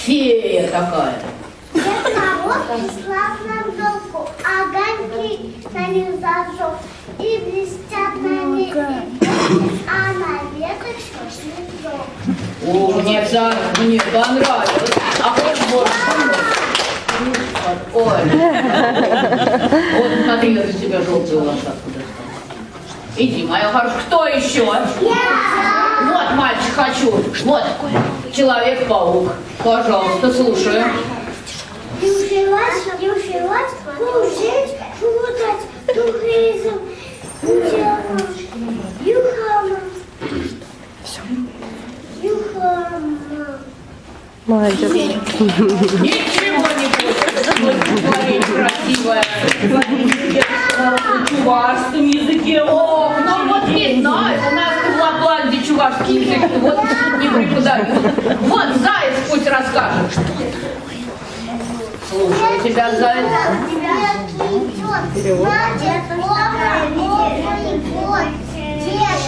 Фея такая. Дед Мороз прислал нам елку, огоньки на них зажег и блестят на небе, а на веточку снежок. Умница, мне понравилось. А хочешь больше? Ой. Вот смотри, я за тебя желтую лошадку достала. Иди, моя хорошая. Кто еще? Вот, мальчик, хочу. Вот, Человек-паук. Пожалуйста, слушаю. Южилась, кружить, шутать, духизм, Юхама. Молодец. Ничего не будет. Говорить красивое. На чувашском языке. О, ну вот видно, у нас в Лапландии чувашский язык. Вот не преподают. Вот Заяц пусть расскажет. Слушаю тебя, Заяц. Дед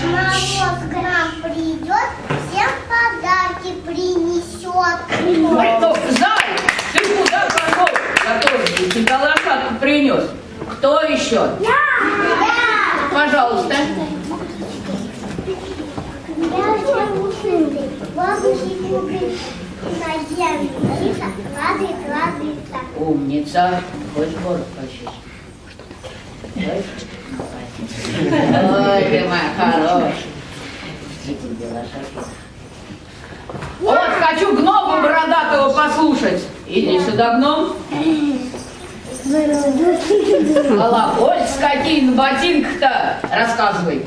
Мороз к нам придет, всем подарки принесет. Ну, Заяц, ты куда пошел? Который тебя лошадку принес. Кто еще? Я! Пожалуйста. Я живу с этой бабушкой кубик на земле. Тихо, ладится. Умница. Хочешь бороду почистить? Ой, ты моя хорошая. Иди тебе, лошадка. Вот, хочу гнома бородатого послушать. Иди сюда, гном. Колокольц какие на ботинках-то. Рассказывай.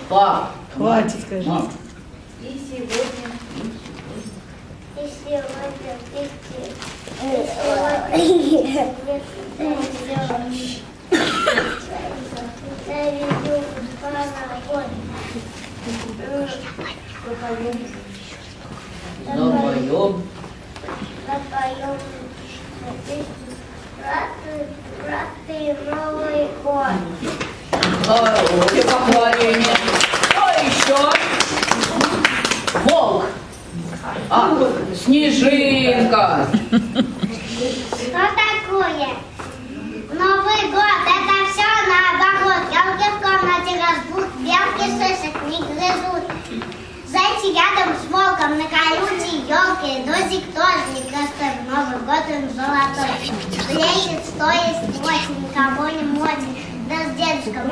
Пап. Хватит, скажи. Мам. И сегодня запоем браты Новый год. Хорошее похваление. Что еще? Волк. А, Снежинка. Что такое? Новый год, это все наоборот. Елки в комнате растут, белки сосок не грызут. Зайти рядом с волком на колючей елке. Дозик тоже не простой, в Новый год он золотой. Блещет, стоит, никого не мочит. Да с дедушкой